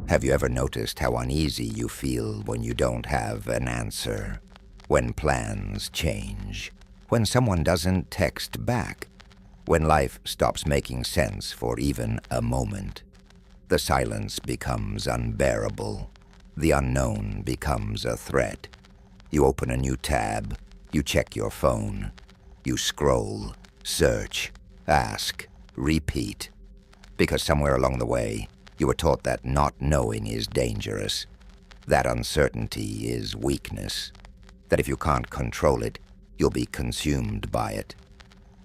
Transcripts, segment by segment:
Have you ever noticed how uneasy you feel when you don't have an answer? When plans change? When someone doesn't text back? When life stops making sense for even a moment? The silence becomes unbearable. The unknown becomes a threat. You open a new tab. You check your phone. You scroll, search, ask, repeat. Because somewhere along the way, you were taught that not knowing is dangerous, that uncertainty is weakness, that if you can't control it, you'll be consumed by it.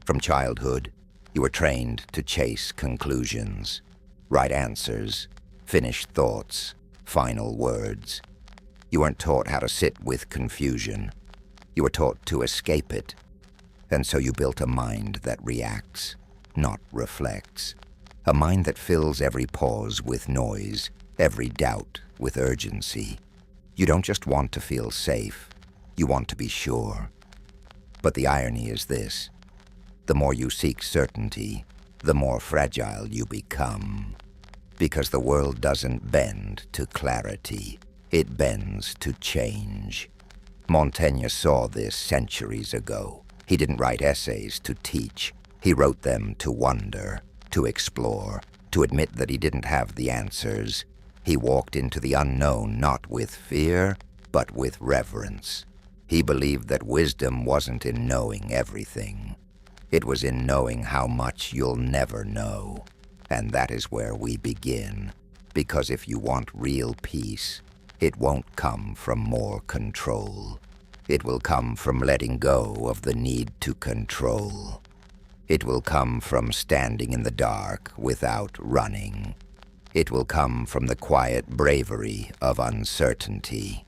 From childhood, you were trained to chase conclusions, right answers, finished thoughts, final words. You weren't taught how to sit with confusion. You were taught to escape it. And so you built a mind that reacts, not reflects. A mind that fills every pause with noise, every doubt with urgency. You don't just want to feel safe, you want to be sure. But the irony is this: the more you seek certainty, the more fragile you become. Because the world doesn't bend to clarity, it bends to change. Montaigne saw this centuries ago. He didn't write essays to teach. He wrote them to wonder, to explore, to admit that he didn't have the answers. He walked into the unknown not with fear, but with reverence. He believed that wisdom wasn't in knowing everything. It was in knowing how much you'll never know. And that is where we begin. Because if you want real peace, it won't come from more control. It will come from letting go of the need to control. It will come from standing in the dark without running. It will come from the quiet bravery of uncertainty.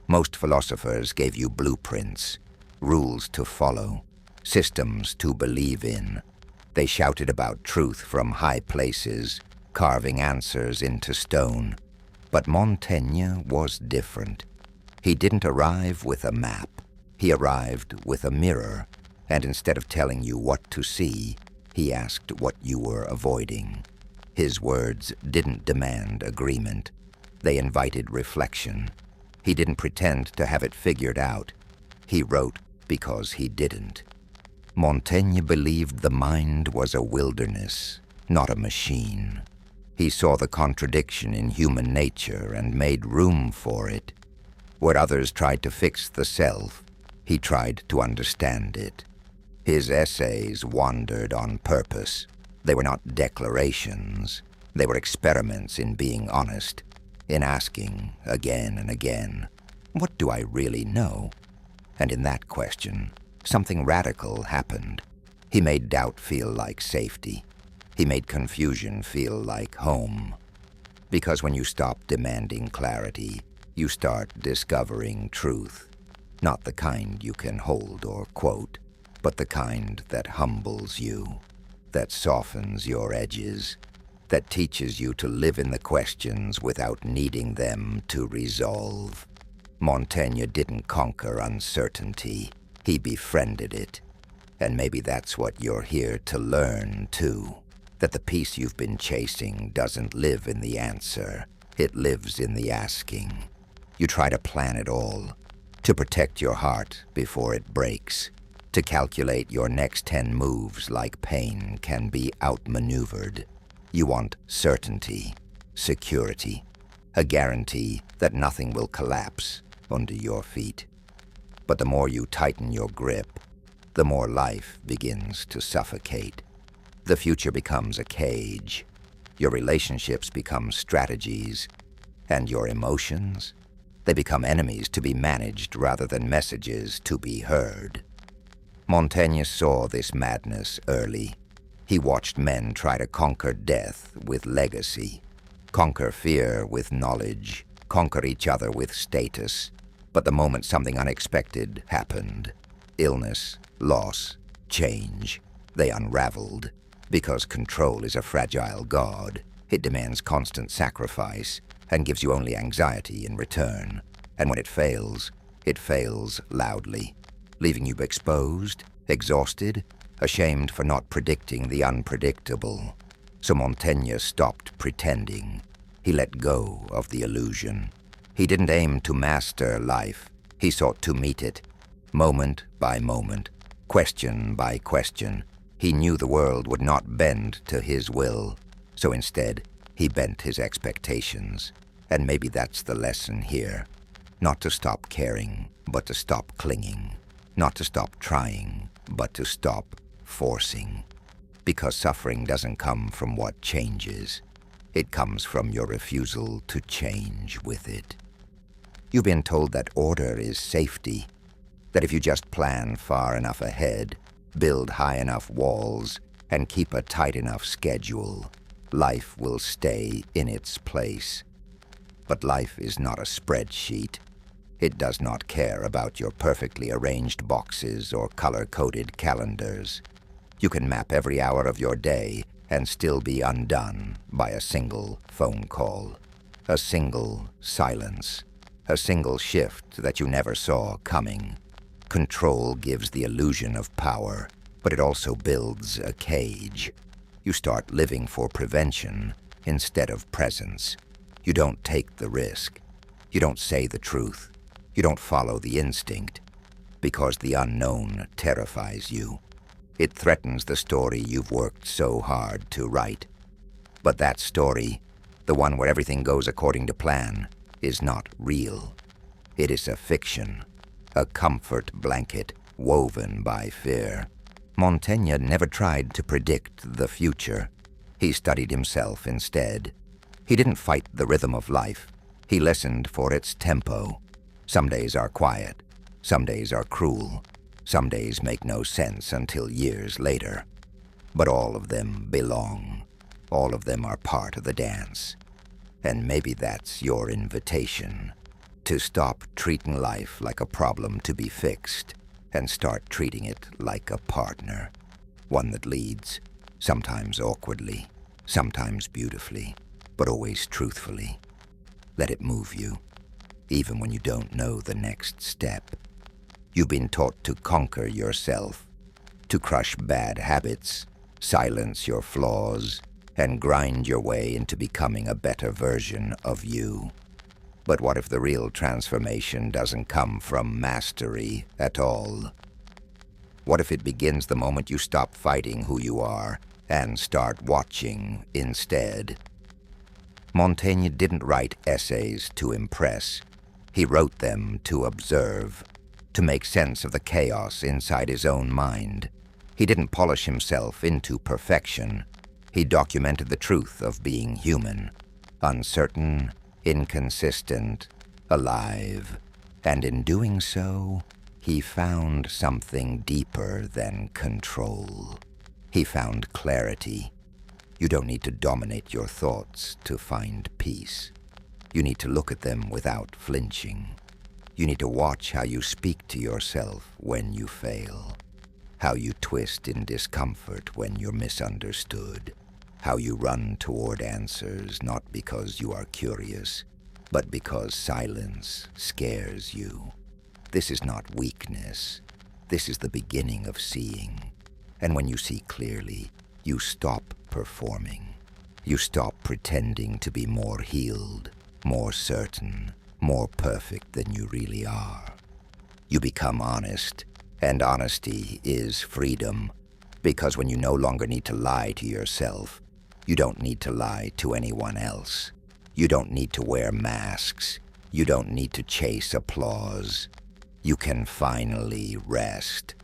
Most philosophers gave you blueprints, rules to follow, systems to believe in. They shouted about truth from high places, carving answers into stone. But Montaigne was different. He didn't arrive with a map. He arrived with a mirror. And instead of telling you what to see, he asked what you were avoiding. His words didn't demand agreement. They invited reflection. He didn't pretend to have it figured out. He wrote because he didn't. Montaigne believed the mind was a wilderness, not a machine. He saw the contradiction in human nature and made room for it. Where others tried to fix the self, he tried to understand it. His essays wandered on purpose. They were not declarations. They were experiments in being honest, in asking again and again, what do I really know? And in that question, something radical happened. He made doubt feel like safety. He made confusion feel like home. Because when you stop demanding clarity, you start discovering truth. Not the kind you can hold or quote, but the kind that humbles you, that softens your edges, that teaches you to live in the questions without needing them to resolve. Montaigne didn't conquer uncertainty. He befriended it. And maybe that's what you're here to learn, too. That the peace you've been chasing doesn't live in the answer. It lives in the asking. You try to plan it all, to protect your heart before it breaks, to calculate your next 10 moves like pain can be outmaneuvered. You want certainty, security, a guarantee that nothing will collapse under your feet. But the more you tighten your grip, the more life begins to suffocate. The future becomes a cage. Your relationships become strategies, and your emotions, they become enemies to be managed rather than messages to be heard. Montaigne saw this madness early. He watched men try to conquer death with legacy, conquer fear with knowledge, conquer each other with status. But the moment something unexpected happened, illness, loss, change, they unraveled. Because control is a fragile god, it demands constant sacrifice and gives you only anxiety in return. And when it fails loudly, leaving you exposed, exhausted, ashamed for not predicting the unpredictable. So Montaigne stopped pretending. He let go of the illusion. He didn't aim to master life. He sought to meet it, moment by moment, question by question. He knew the world would not bend to his will, so instead, he bent his expectations. And maybe that's the lesson here. Not to stop caring, but to stop clinging. Not to stop trying, but to stop forcing. Because suffering doesn't come from what changes. It comes from your refusal to change with it. You've been told that order is safety, that if you just plan far enough ahead, build high enough walls, and keep a tight enough schedule, life will stay in its place. But life is not a spreadsheet. It does not care about your perfectly arranged boxes or color-coded calendars. You can map every hour of your day and still be undone by a single phone call, a single silence, a single shift that you never saw coming. Control gives the illusion of power, but it also builds a cage. You start living for prevention instead of presence. You don't take the risk. You don't say the truth. You don't follow the instinct, because the unknown terrifies you. It threatens the story you've worked so hard to write. But that story, the one where everything goes according to plan, is not real. It is a fiction, a comfort blanket woven by fear. Montaigne never tried to predict the future. He studied himself instead. He didn't fight the rhythm of life. He listened for its tempo. Some days are quiet. Some days are cruel. Some days make no sense until years later. But all of them belong. All of them are part of the dance. And maybe that's your invitation. To stop treating life like a problem to be fixed and start treating it like a partner. One that leads, sometimes awkwardly, sometimes beautifully, but always truthfully. Let it move you, even when you don't know the next step. You've been taught to conquer yourself, to crush bad habits, silence your flaws, and grind your way into becoming a better version of you. But what if the real transformation doesn't come from mastery at all? What if it begins the moment you stop fighting who you are and start watching instead? Montaigne didn't write essays to impress. He wrote them to observe, to make sense of the chaos inside his own mind. He didn't polish himself into perfection. He documented the truth of being human, uncertain, inconsistent, alive. And in doing so, he found something deeper than control. He found clarity. You don't need to dominate your thoughts to find peace. You need to look at them without flinching. You need to watch how you speak to yourself when you fail, how you twist in discomfort when you're misunderstood, how you run toward answers not because you are curious, but because silence scares you. This is not weakness. This is the beginning of seeing. And when you see clearly, you stop performing. You stop pretending to be more healed, more certain, more perfect than you really are. You become honest, and honesty is freedom, because when you no longer need to lie to yourself, you don't need to lie to anyone else. You don't need to wear masks. You don't need to chase applause. You can finally rest.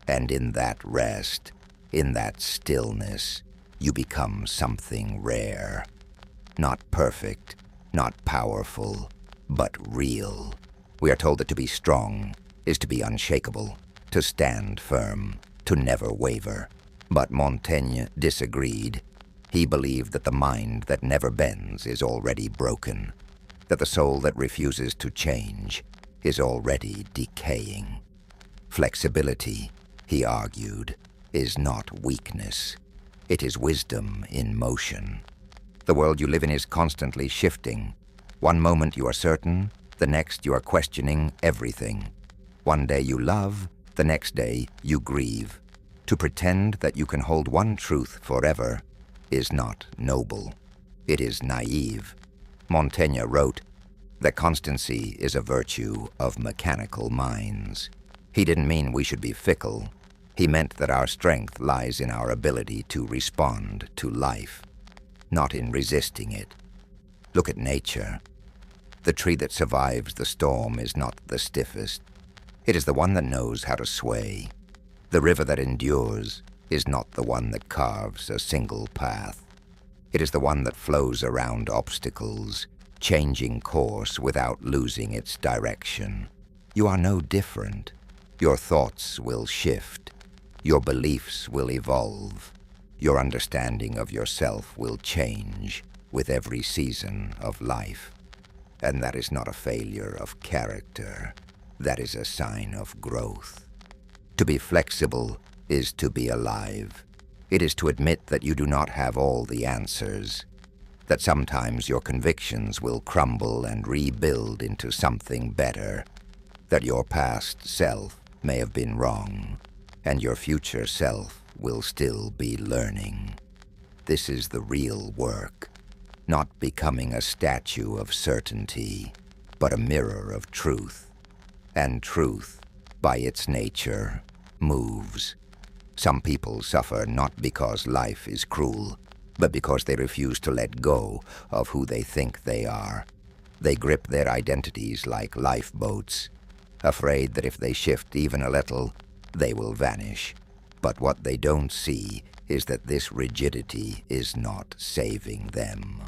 And in that rest, in that stillness, you become something rare. Not perfect, not powerful, but real. We are told that to be strong is to be unshakable, to stand firm, to never waver. But Montaigne disagreed. He believed that the mind that never bends is already broken, that the soul that refuses to change is already decaying. Flexibility, he argued, is not weakness. It is wisdom in motion. The world you live in is constantly shifting. One moment you are certain, the next you are questioning everything. One day you love, the next day you grieve. To pretend that you can hold one truth forever is not noble. It is naive. Montaigne wrote that constancy is a virtue of mechanical minds. He didn't mean we should be fickle. He meant that our strength lies in our ability to respond to life, not in resisting it. Look at nature. The tree that survives the storm is not the stiffest. It is the one that knows how to sway. The river that endures is not the one that carves a single path. It is the one that flows around obstacles, changing course without losing its direction. You are no different. Your thoughts will shift. Your beliefs will evolve. Your understanding of yourself will change with every season of life. And that is not a failure of character. That is a sign of growth. To be flexible is to be alive. It is to admit that you do not have all the answers, that sometimes your convictions will crumble and rebuild into something better, that your past self may have been wrong, and your future self will still be learning. This is the real work, not becoming a statue of certainty, but a mirror of truth. And truth, by its nature, moves. Some people suffer not because life is cruel, but because they refuse to let go of who they think they are. They grip their identities like lifeboats, afraid that if they shift even a little, they will vanish. But what they don't see is that this rigidity is not saving them.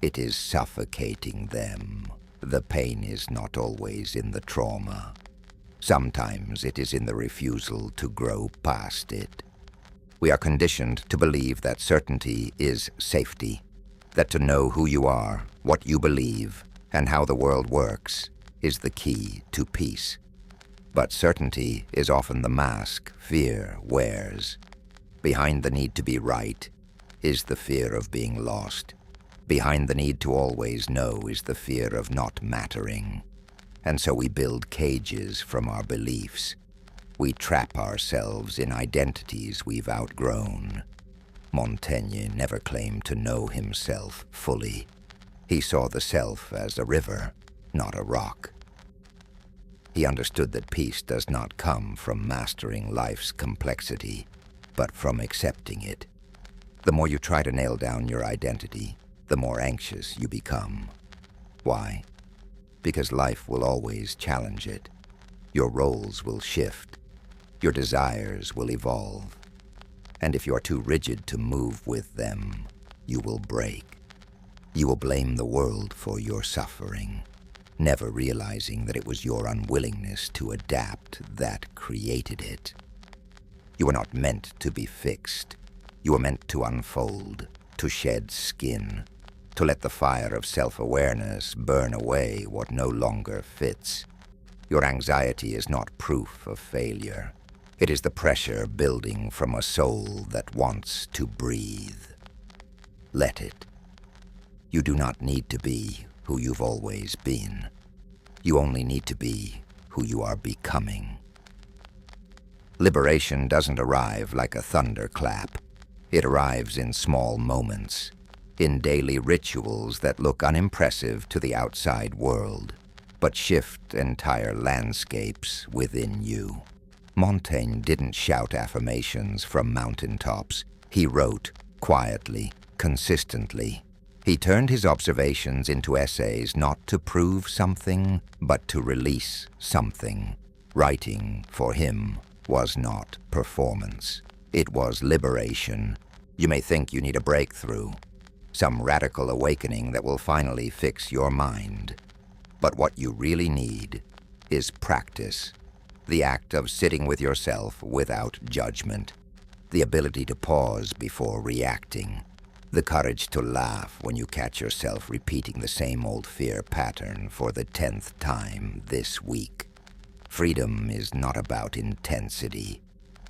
It is suffocating them. The pain is not always in the trauma. Sometimes it is in the refusal to grow past it. We are conditioned to believe that certainty is safety, that to know who you are, what you believe, and how the world works is the key to peace. But certainty is often the mask fear wears. Behind the need to be right is the fear of being lost. Behind the need to always know is the fear of not mattering. And so we build cages from our beliefs. We trap ourselves in identities we've outgrown. Montaigne never claimed to know himself fully. He saw the self as a river, not a rock. He understood that peace does not come from mastering life's complexity, but from accepting it. The more you try to nail down your identity, the more anxious you become. Why? Because life will always challenge it. Your roles will shift. Your desires will evolve. And if you are too rigid to move with them, you will break. You will blame the world for your suffering, never realizing that it was your unwillingness to adapt that created it. You are not meant to be fixed. You are meant to unfold, to shed skin, to let the fire of self-awareness burn away what no longer fits. Your anxiety is not proof of failure. It is the pressure building from a soul that wants to breathe. Let it. You do not need to be who you've always been. You only need to be who you are becoming. Liberation doesn't arrive like a thunderclap. It arrives in small moments, in daily rituals that look unimpressive to the outside world, but shift entire landscapes within you. Montaigne didn't shout affirmations from mountaintops. He wrote quietly, consistently. He turned his observations into essays not to prove something, but to release something. Writing, for him, was not performance. It was liberation. You may think you need a breakthrough, some radical awakening that will finally fix your mind. But what you really need is practice. The act of sitting with yourself without judgment. The ability to pause before reacting. The courage to laugh when you catch yourself repeating the same old fear pattern for the 10th time this week. Freedom is not about intensity.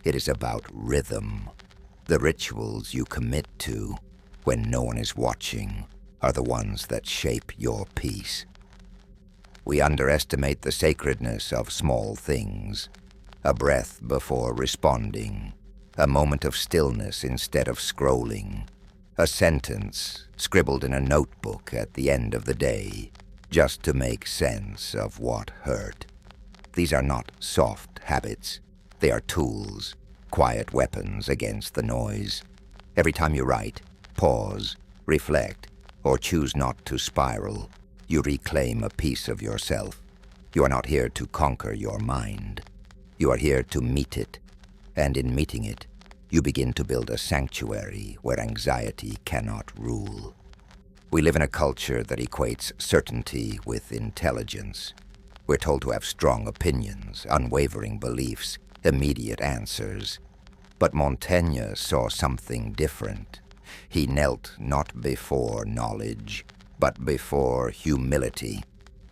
It is about rhythm. The rituals you commit to when no one is watching are the ones that shape your peace. We underestimate the sacredness of small things. A breath before responding. A moment of stillness instead of scrolling. A sentence scribbled in a notebook at the end of the day, just to make sense of what hurt. These are not soft habits. They are tools, quiet weapons against the noise. Every time you write, pause, reflect, or choose not to spiral, you reclaim a piece of yourself. You are not here to conquer your mind. You are here to meet it, and in meeting it, you begin to build a sanctuary where anxiety cannot rule. We live in a culture that equates certainty with intelligence. We're told to have strong opinions, unwavering beliefs, immediate answers. But Montaigne saw something different. He knelt not before knowledge, but before humility.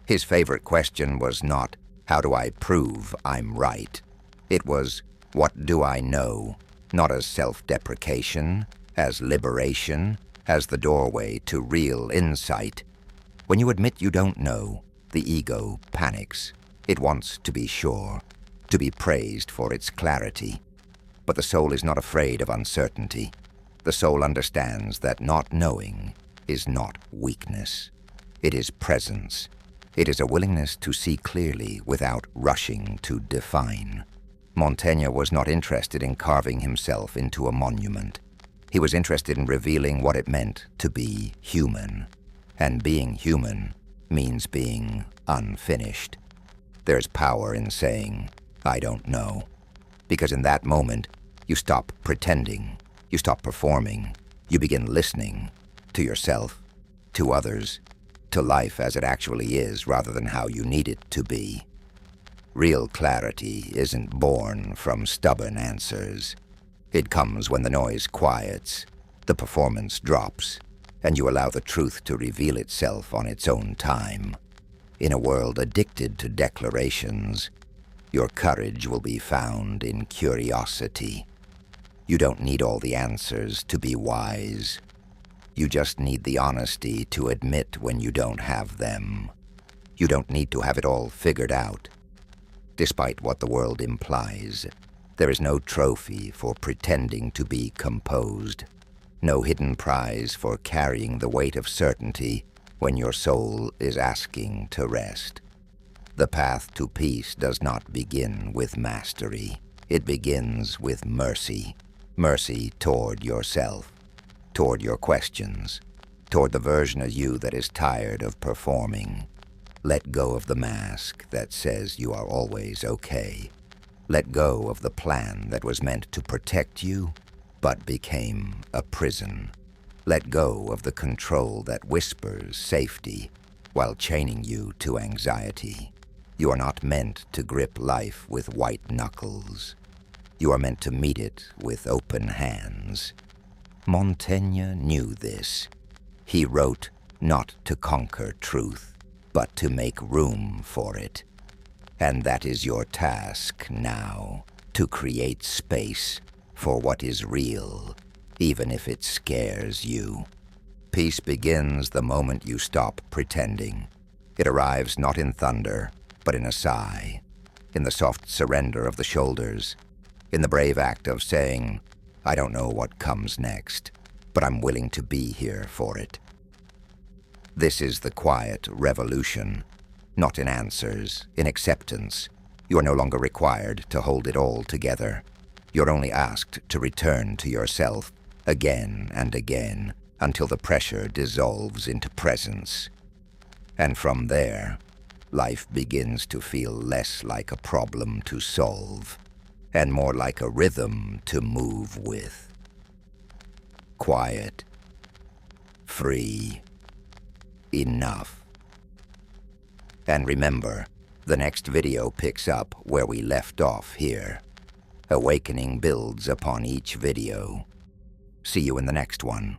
His favorite question was not, how do I prove I'm right? It was, what do I know? Not as self-deprecation, as liberation, as the doorway to real insight. When you admit you don't know, the ego panics. It wants to be sure, to be praised for its clarity. But the soul is not afraid of uncertainty. The soul understands that not knowing is not weakness. It is presence. It is a willingness to see clearly without rushing to define. Montaigne was not interested in carving himself into a monument. He was interested in revealing what it meant to be human. And being human means being unfinished. There's power in saying, I don't know. Because in that moment, you stop pretending, you stop performing, you begin listening to yourself, to others, to life as it actually is rather than how you need it to be. Real clarity isn't born from stubborn answers. It comes when the noise quiets, the performance drops, and you allow the truth to reveal itself on its own time. In a world addicted to declarations, your courage will be found in curiosity. You don't need all the answers to be wise. You just need the honesty to admit when you don't have them. You don't need to have it all figured out. Despite what the world implies, there is no trophy for pretending to be composed, no hidden prize for carrying the weight of certainty when your soul is asking to rest. The path to peace does not begin with mastery. It begins with mercy. Mercy toward yourself, toward your questions, toward the version of you that is tired of performing. Let go of the mask that says you are always okay. Let go of the plan that was meant to protect you, but became a prison. Let go of the control that whispers safety while chaining you to anxiety. You are not meant to grip life with white knuckles. You are meant to meet it with open hands. Montaigne knew this. He wrote not to conquer truth, but to make room for it. And that is your task now, to create space for what is real, even if it scares you. Peace begins the moment you stop pretending. It arrives not in thunder, but in a sigh, in the soft surrender of the shoulders, in the brave act of saying, I don't know what comes next, but I'm willing to be here for it. This is the quiet revolution, not in answers, in acceptance. You are no longer required to hold it all together. You're only asked to return to yourself again and again until the pressure dissolves into presence. And from there, life begins to feel less like a problem to solve and more like a rhythm to move with. Quiet, free, enough. And remember, the next video picks up where we left off here. Awakening builds upon each video. See you in the next one.